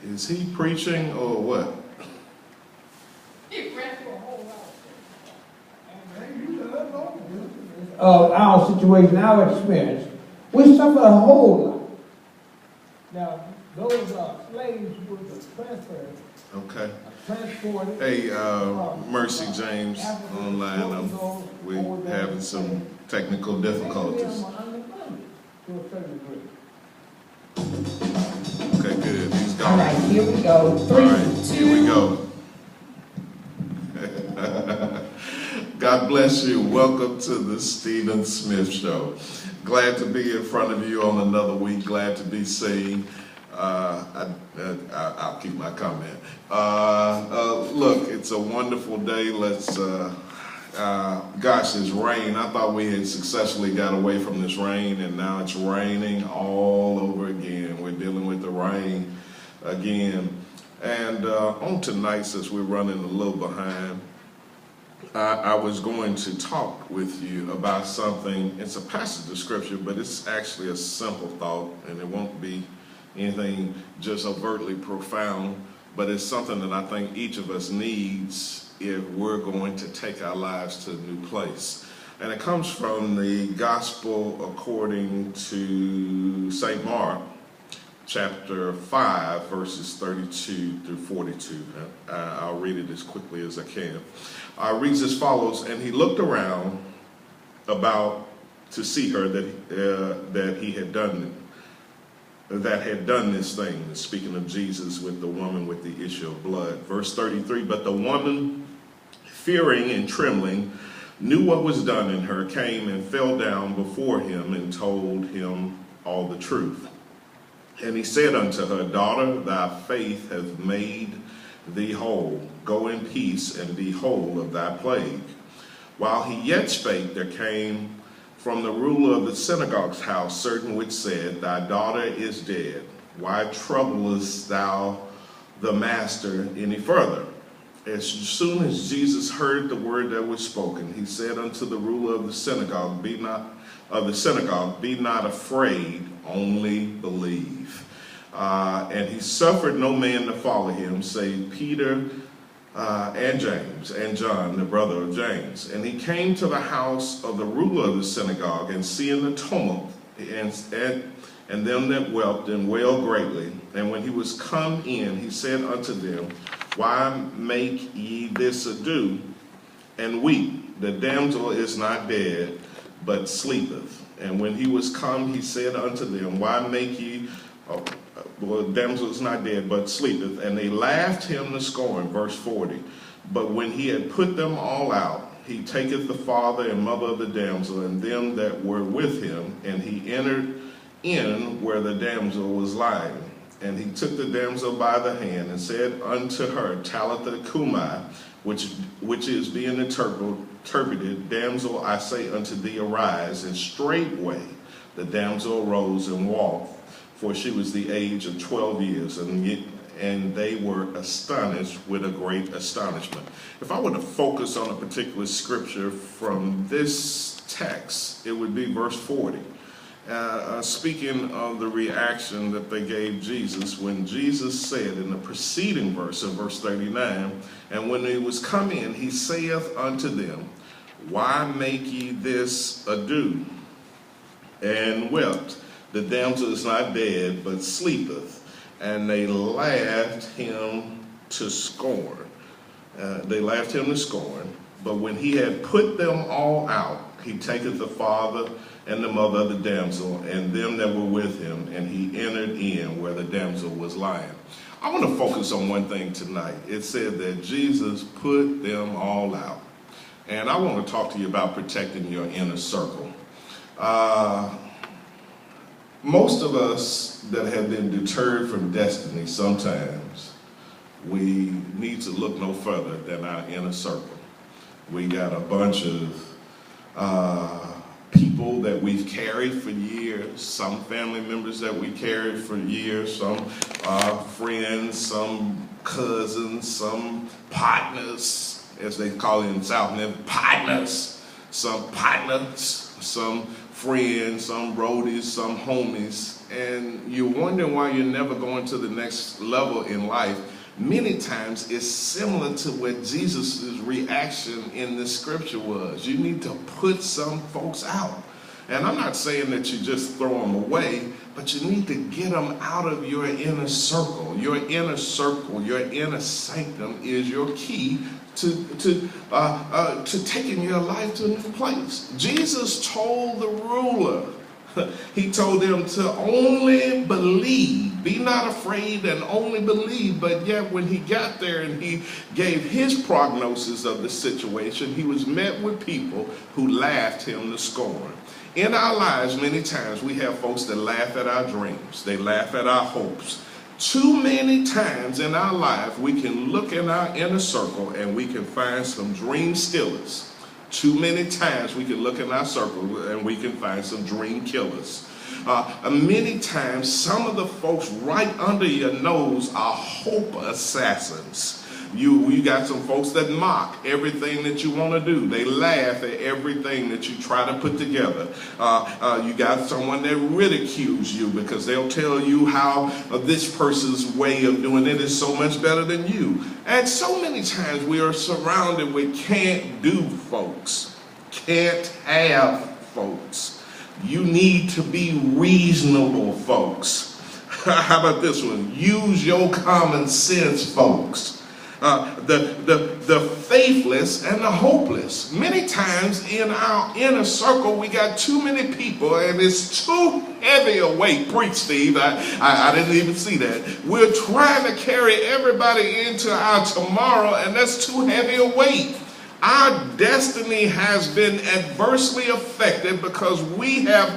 Is he preaching or what? Our situation, our experience, we suffer a whole lot. Now, those slaves were transferred. Okay. Transported. Hey, Mercy James online. We're having some technical difficulties. Okay, good. He's gone. All right, here we go. 3, All right, 2. here we go. God bless you. Welcome to the Stephen Smith Show. Glad to be in front of you on another week. Glad to be seen. I'll keep my comment. Look, it's a wonderful day. Let's, gosh, it's rain. I thought we had successfully got away from this rain, and now it's raining all over again. We're dealing with the rain again. And on tonight, since we're running a little behind, I was going to talk with you about something. It's a passage of scripture, but it's actually a simple thought, and it won't be anything just overtly profound, but it's something that I think each of us needs if we're going to take our lives to a new place. And it comes from the Gospel according to St. Mark, chapter 5, verses 32 through 42. I'll read it as quickly as I can. It reads as follows: And he looked around about to see her that had done this thing, speaking of Jesus with the woman with the issue of blood. Verse 33, but the woman, fearing and trembling, knew what was done in her, came and fell down before him and told him all the truth. And he said unto her, Daughter, thy faith hath made thee whole. Go in peace and be whole of thy plague. While he yet spake, there came from the ruler of the synagogue's house certain which said, Thy daughter is dead. Why troublest thou the master any further? As soon as Jesus heard the word that was spoken, he said unto the ruler of the synagogue, Be not afraid, only believe. And he suffered no man to follow him, save Peter and James and John, the brother of James. And he came to the house of the ruler of the synagogue, and seeing the tumult and them that wept and wailed greatly, and when he was come in, he said unto them, Why make ye this ado, and weep? The damsel is not dead, but sleepeth. And when he was come, he said unto them, Why make ye, the damsel is not dead, but sleepeth? And they laughed him to scorn. Verse 40. But when he had put them all out, he taketh the father and mother of the damsel and them that were with him, and he entered in where the damsel was lying. And he took the damsel by the hand and said unto her, Talitha cumi, which is being interpreted, Damsel, I say unto thee, arise. And straightway the damsel arose and walked, for she was the age of 12 years, and they were astonished with a great astonishment. If I were to focus on a particular scripture from this text, it would be verse 40. Speaking of the reaction that they gave Jesus when Jesus said in the preceding verse of verse 39, and when he was come in, he saith unto them, Why make ye this ado? And wept. The damsel is not dead, but sleepeth. And they laughed him to scorn. But when he had put them all out, he taketh the father and the mother of the damsel and them that were with him, and he entered in where the damsel was lying. I want to focus on one thing tonight. It said that Jesus put them all out. And I want to talk to you about protecting your inner circle. Most of us that have been deterred from destiny, sometimes we need to look no further than our inner circle. We got a bunch of people that we've carried for years, some family members that we carried for years, some friends, some cousins, some partners, as they call it in South, partners, some partners, some friends, some roadies, some homies, and you're wondering why you're never going to the next level in life. Many times it's similar to what Jesus' reaction in the scripture was. You need to put some folks out. And I'm not saying that you just throw them away, but you need to get them out of your inner circle. Your inner circle, your inner sanctum is your key to taking your life to a new place. Jesus told the ruler, he told them to only believe, be not afraid and only believe. But yet when he got there and he gave his prognosis of the situation, he was met with people who laughed him to scorn. In our lives, many times we have folks that laugh at our dreams. They laugh at our hopes. Too many times in our life, we can look in our inner circle and we can find some dream stealers. Too many times we can look in our circle and we can find some dream killers. Many times, some of the folks right under your nose are hope assassins. You got some folks that mock everything that you want to do. They laugh at everything that you try to put together. You got someone that ridicules you because they'll tell you how this person's way of doing it is so much better than you. And so many times we are surrounded with can't do folks, can't have folks. You need to be reasonable folks. How about this one? Use your common sense folks. The faithless and the hopeless. Many times in our inner circle, we got too many people, and it's too heavy a weight. Preach, Steve. I didn't even see that. We're trying to carry everybody into our tomorrow, and that's too heavy a weight. Our destiny has been adversely affected because we didn't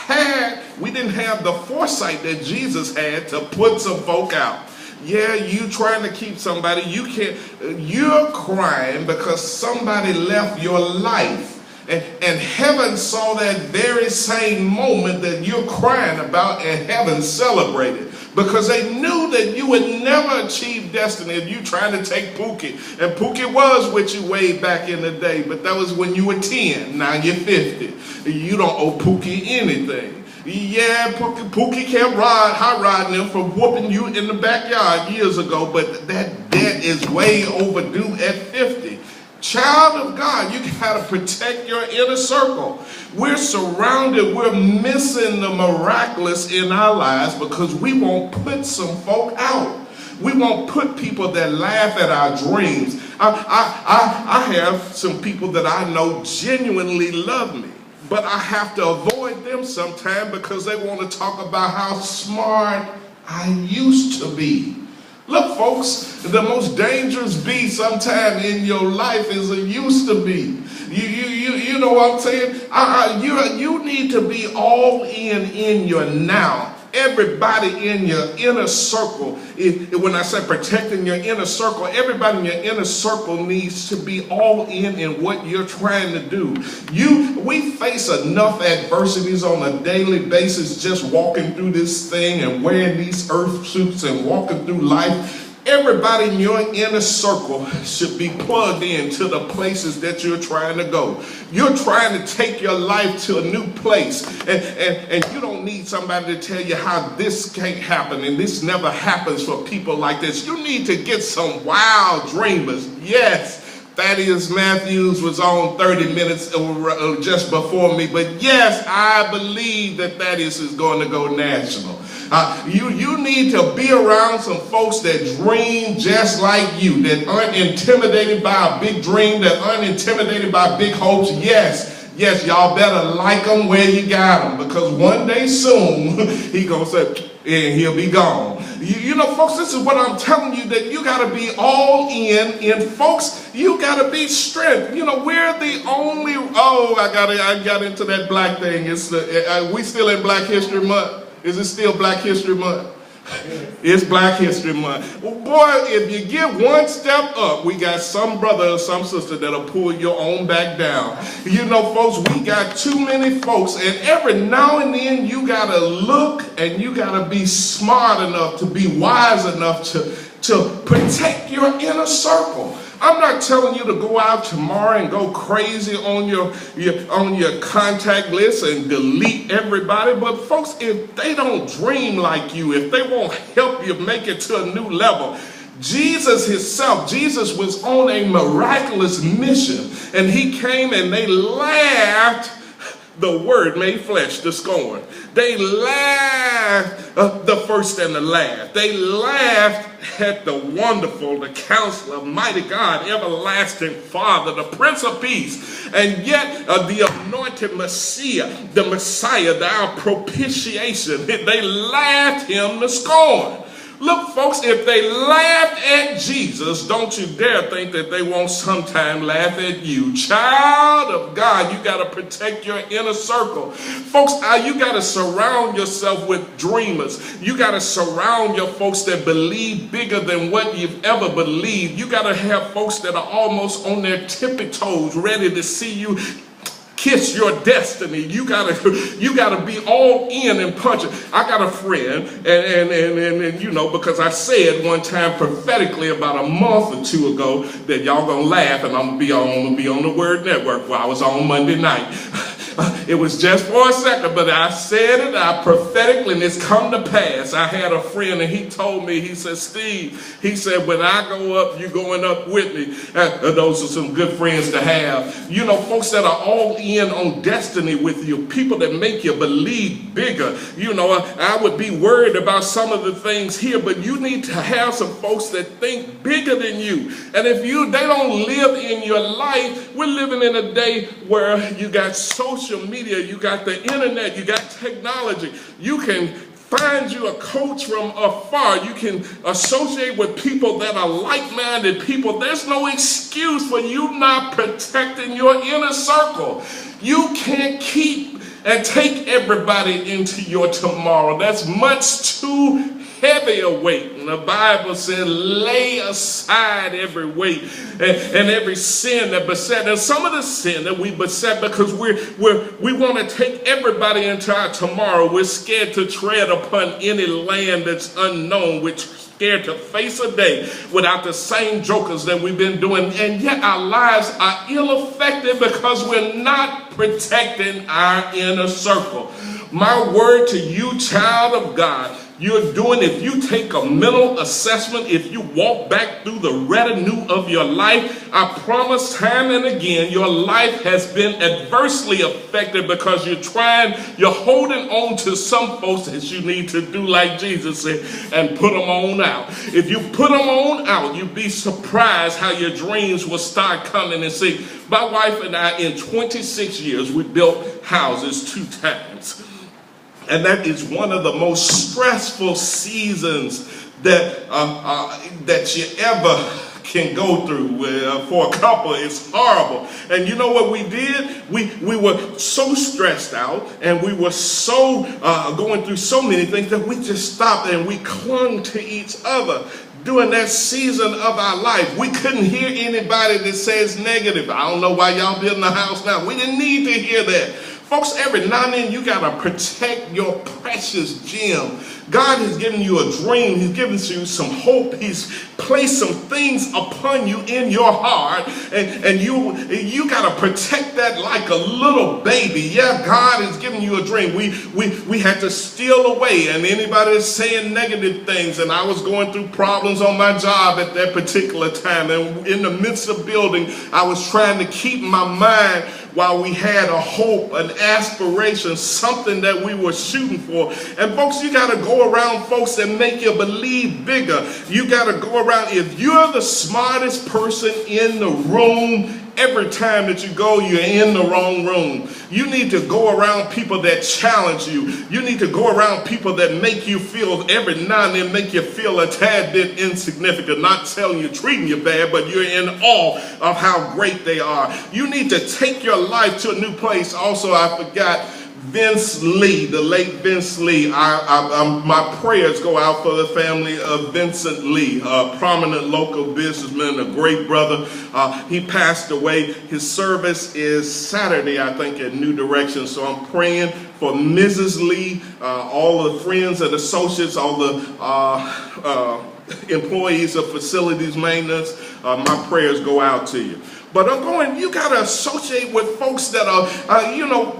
have the foresight that Jesus had to put some folk out. Yeah, you trying to keep somebody, you're crying because somebody left your life. And heaven saw that very same moment that you're crying about, and heaven celebrated. Because they knew that you would never achieve destiny if you trying to take Pookie. And Pookie was with you way back in the day, but that was when you were 10, now you're 50. You don't owe Pookie anything. Yeah, Pookie kept hot rodding them for whooping you in the backyard years ago, but that debt is way overdue at 50. Child of God, you got to protect your inner circle. We're surrounded, we're missing the miraculous in our lives because we won't put some folk out. We won't put people that laugh at our dreams. I have some people that I know genuinely love me, but I have to avoid them sometimes because they want to talk about how smart I used to be. Look, folks, the most dangerous bee sometime in your life is a used to be. You know what I'm saying? You need to be all in your now. Everybody in your inner circle, when I say protecting your inner circle, everybody in your inner circle needs to be all in what you're trying to do. We face enough adversities on a daily basis just walking through this thing and wearing these earth suits and walking through life. Everybody in your inner circle should be plugged in to the places that you're trying to go. You're trying to take your life to a new place. And you don't need somebody to tell you how this can't happen and this never happens for people like this. You need to get some wild dreamers. Yes, Thaddeus Matthews was on 30 Minutes just before me. But yes, I believe that Thaddeus is going to go national. You need to be around some folks that dream just like you, that aren't intimidated by a big dream, that aren't intimidated by big hopes. Yes, y'all better like them where you got them, because one day soon he gonna say, and he'll be gone. You know, folks, this is what I'm telling you, that you got to be all in. Folks, you got to be strength. You know, we're the only, I got into that black thing. It's we still in Black History Month. Is it still Black History Month? It's Black History Month. Well, boy, if you get one step up, we got some brother or some sister that'll pull your own back down. You know, folks, we got too many folks, and every now and then you got to look and you got to be smart enough to be wise enough to protect your inner circle. I'm not telling you to go out tomorrow and go crazy on your contact list and delete everybody. But folks, if they don't dream like you, if they won't help you make it to a new level, Jesus himself, Jesus was on a miraculous mission, and he came and they laughed the word made flesh to scorn. They laughed the first and the last. They laughed at the wonderful, the counselor, mighty God, everlasting Father, the Prince of Peace, and yet the anointed Messiah, our propitiation. They laughed him to scorn. Look, folks, if they laughed at Jesus, don't you dare think that they won't sometime laugh at you. Child of God, you got to protect your inner circle. Folks, you got to surround yourself with dreamers. You got to surround your folks that believe bigger than what you've ever believed. You got to have folks that are almost on their tippy toes, ready to see you kiss your destiny. You gotta be all in and punching. I got a friend, and you know, because I said one time prophetically about a month or two ago that y'all gonna laugh, and I'm gonna be on the Word Network while I was on Monday night. It was just for a second, but I said it, I prophetically, and it's come to pass. I had a friend, and he told me, he said, Steve, he said, when I go up, you going up with me. Those are some good friends to have. You know, folks that are all in on destiny with you, people that make you believe bigger. You know, I would be worried about some of the things here, but you need to have some folks that think bigger than you. And if they don't live in your life, we're living in a day where you got social media, you got the internet, you got technology. You can find you a coach from afar. You can associate with people that are like-minded people. There's no excuse for you not protecting your inner circle. You can't keep and take everybody into your tomorrow. That's much too heavy a weight. And the Bible said, lay aside every weight and every sin that beset. And some of the sin that we beset because we want to take everybody into our tomorrow. We're scared to tread upon any land that's unknown. We're scared to face a day without the same jokers that we've been doing. And yet our lives are ill-affected because we're not protecting our inner circle. My word to you, child of God, you're doing, if you take a mental assessment, if you walk back through the retinue of your life, I promise time and again, your life has been adversely affected because you're holding on to some folks that you need to do like Jesus said and put them on out. If you put them on out, you'd be surprised how your dreams will start coming and see. My wife and I, in 26 years, we built houses 2 times. And that is one of the most stressful seasons that you ever can go through. For a couple, it's horrible. And you know what we did? We were so stressed out, and we were so going through so many things that we just stopped and we clung to each other. During that season of our life, we couldn't hear anybody that says negative. I don't know why y'all building a house now. We didn't need to hear that. Folks, every now and then you got to protect your precious gem. God has given you a dream. He's given you some hope. He's placed some things upon you in your heart. And you got to protect that like a little baby. Yeah, God has given you a dream. We had to steal away. And anybody that's saying negative things. And I was going through problems on my job at that particular time. And in the midst of building, I was trying to keep my mind while we had a hope, an aspiration, something that we were shooting for. And folks, you got to go around folks that make you believe bigger. You got to go around, if you're the smartest person in the room, every time that you go, you're in the wrong room. You need to go around people that challenge you. You need to go around people that make you feel, every now and then make you feel a tad bit insignificant. Not telling you, treating you bad, but you're in awe of how great they are. You need to take your life to a new place. Also, I forgot Vince Lee, the late Vince Lee. My prayers go out for the family of Vincent Lee, a prominent local businessman, a great brother. He passed away. His service is Saturday, I think, at New Direction. So I'm praying for Mrs. Lee, all the friends and associates, all the employees of facilities maintenance, my prayers go out to you. But I'm going, you got to associate with folks that are,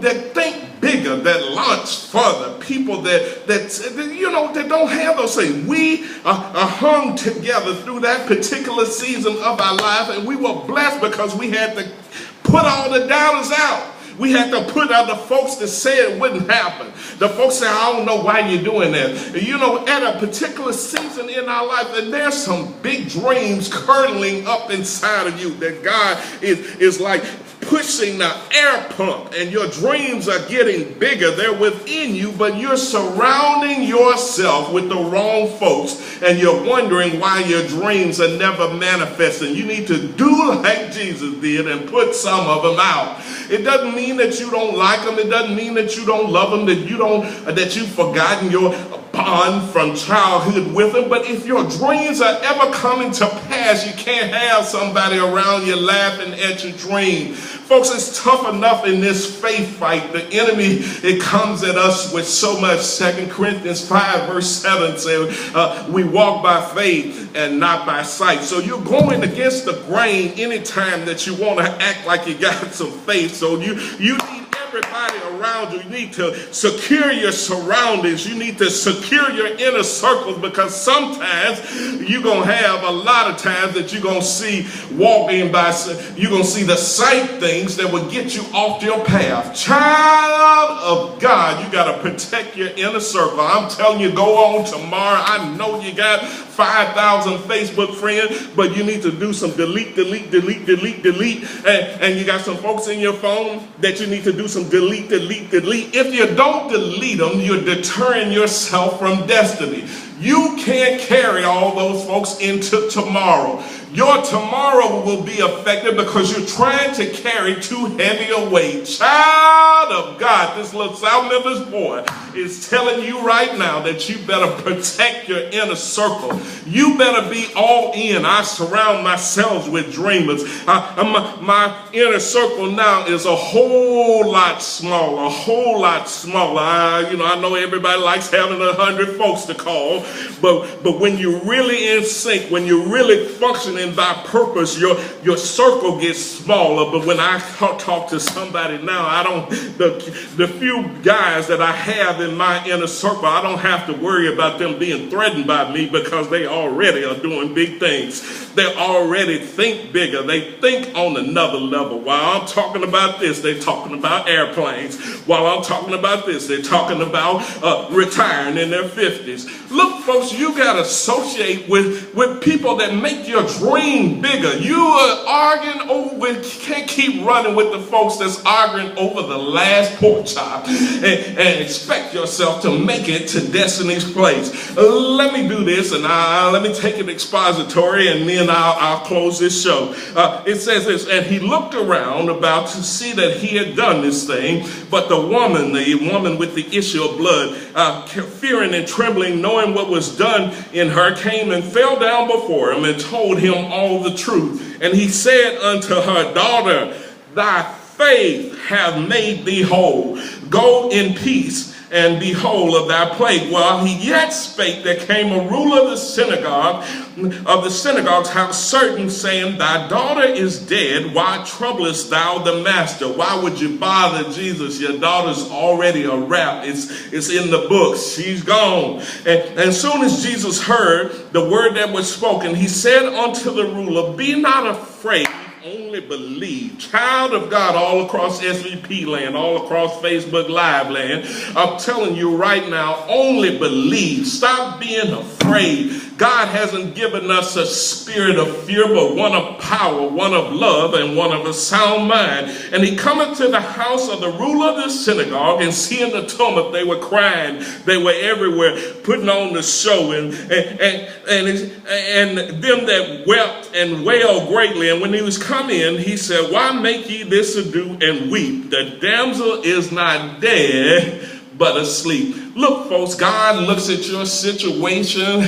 that think bigger, that launch further, people that don't have those things. We are hung together through that particular season of our life, and we were blessed because we had to put all the doubters out. We had to put out the folks that said it wouldn't happen. The folks say, I don't know why you're doing that. You know, at a particular season in our life, and there's some big dreams curdling up inside of you that God is like pushing the air pump, and your dreams are getting bigger. They're within you, but you're surrounding yourself with the wrong folks, and you're wondering why your dreams are never manifesting. You need to do like Jesus did and put some of them out. It doesn't mean that you don't like them. It doesn't mean that you don't love them, that you've forgotten your bond from childhood with them. But if your dreams are ever coming to pass, you can't have somebody around you laughing at your dream. Folks, it's tough enough in this faith fight. The enemy, it comes at us with so much. 2 Corinthians 5 verse 7 says, we walk by faith and not by sight. So you're going against the grain anytime that you want to act like you got some faith. So you need everybody around you. You need to secure your surroundings. You need to secure your inner circles, because sometimes you're going to have a lot of times that you're going to see walking by, you're going to see the sight things that will get you off your path. Child of God, you got to protect your inner circle. I'm telling you, go on tomorrow. I know you got 5,000 Facebook friends, but you need to do some delete. And you got some folks in your phone that you need to do some delete. If you don't delete them, you're deterring yourself from destiny. You can't carry all those folks into tomorrow. Your tomorrow will be affected because you're trying to carry too heavy a weight. Child of God, this little South Memphis boy is telling you right now that you better protect your inner circle. You better be all in. I surround myself with dreamers. My inner circle now is a whole lot smaller, I know everybody likes having 100 folks to call, but when you're really in sync, when you're really functioning by purpose, your circle gets smaller. But when I talk to somebody now, the few guys that I have in my inner circle, I don't have to worry about them being threatened by me, because they already are doing big things. They already think bigger. They think on another level. While I'm talking about this, they're talking about airplanes. While I'm talking about this, they're talking about retiring in their 50s. Look, folks, you got to associate with people that make your dream bigger. You are arguing over, can't keep running with the folks that's arguing over the last pork chop and expect yourself to make it to destiny's place. Let me do this, and let me take it expository, and then I'll close this show. It says this, and he looked around about to see that he had done this thing, but the woman with the issue of blood, fearing and trembling, knowing what was done in her, came and fell down before him and told him all the truth. And he said unto her, daughter, thy faith hath made thee whole. Go in peace and be whole of thy plague. While he yet spake, there came a ruler of the synagogue's house, certain, saying, thy daughter is dead. Why troublest thou the master? Why would you bother Jesus? Your daughter's already a wrap. It's in the books. She's gone. And as soon as Jesus heard the word that was spoken, he said unto the ruler, be not afraid, only believe. Child of God, all across SVP land, all across Facebook Live land, I'm telling you right now, only believe. Stop being afraid. God hasn't given us a spirit of fear, but one of power, one of love, and one of a sound mind. And he cometh to the house of the ruler of the synagogue, and seeing the tumult, they were crying. They were everywhere, putting on the show, and them that wept and wailed greatly. And when he was come in, he said, why make ye this ado and weep? The damsel is not dead, but asleep. Look, folks, God looks at your situation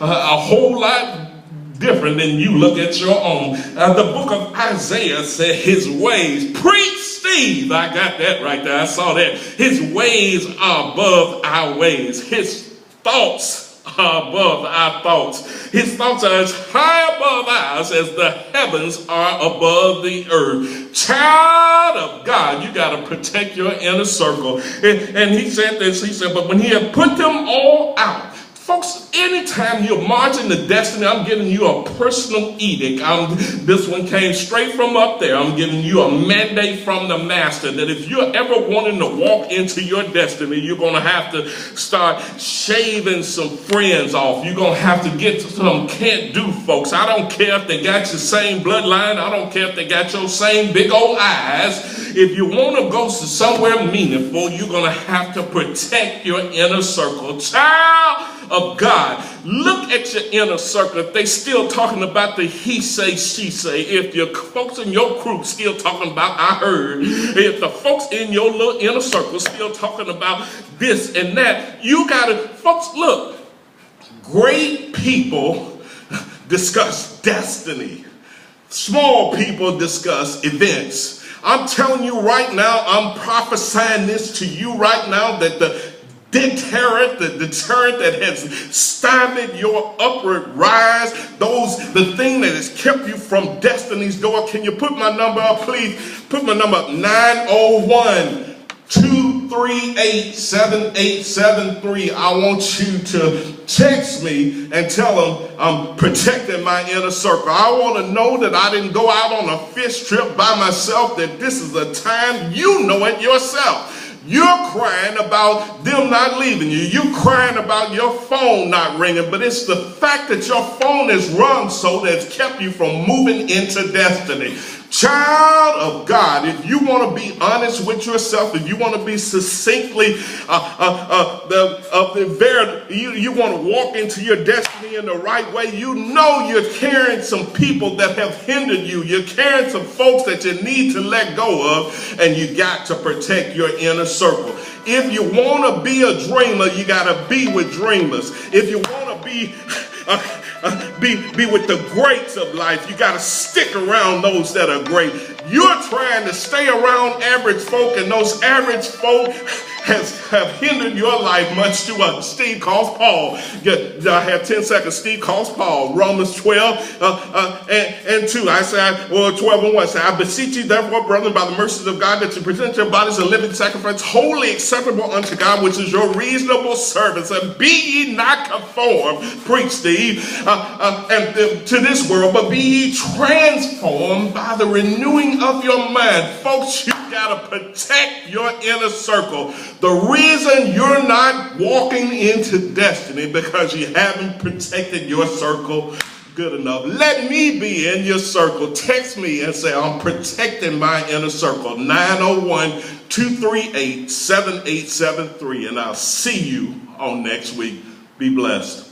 a whole lot different than you look at your own. The book of Isaiah said his ways, preach Steve, I got that right there, I saw that. His ways are above our ways. His thoughts are above our thoughts. His thoughts are as high above ours as the heavens are above the earth. Child of God, you got to protect your inner circle. And he said this, he said, but when he had put them all out, folks, anytime you're marching to destiny, I'm giving you a personal edict. This one came straight from up there. I'm giving you a mandate from the master that if you're ever wanting to walk into your destiny, you're going to have to start shaving some friends off. You're going to have to get some can't-do folks. I don't care if they got your same bloodline. I don't care if they got your same big old eyes. If you want to go to somewhere meaningful, you're going to have to protect your inner circle. Child of God, look at your inner circle. If they still talking about the he say, she say, if your folks in your crew still talking about I heard, if the folks in your little inner circle still talking about this and that, you gotta, folks, look, great people discuss destiny. Small people discuss events. I'm telling you right now, I'm prophesying this to you right now, that the deterrent that has stymied your upward rise, the thing that has kept you from destiny's door. Can you put my number up, please? Put my number up, 901-238-7873. I want you to text me and tell them I'm protecting my inner circle. I want to know that I didn't go out on a fish trip by myself, that this is a time you know it yourself. You're crying about them not leaving you. You're crying about your phone not ringing, but it's the fact that your phone is rung so that it's kept you from moving into destiny. Child of God, if you want to be honest with yourself, if you want to be succinctly, you want to walk into your destiny in the right way, you know you're carrying some people that have hindered you. You're carrying some folks that you need to let go of, and you got to protect your inner circle. If you want to be a dreamer, you got to be with dreamers. If you want to be with the greats of life, you got to stick around those that are great. You're trying to stay around average folk, and those average folk have hindered your life much too much. Steve calls Paul. I have 10 seconds. Steve calls Paul. Romans 12 and 2. 12 and 1. Say, I beseech you, therefore, brethren, by the mercies of God, that you present your bodies a living sacrifice, wholly acceptable unto God, which is your reasonable service. And be ye not conformed, preach Steve, to this world, but be ye transformed by the renewing of your mind. Folks, you got to protect your inner circle. The reason you're not walking into destiny because you haven't protected your circle good enough. Let me be in your circle. Text me and say, I'm protecting my inner circle. 901-238-7873. And I'll see you on next week. Be blessed.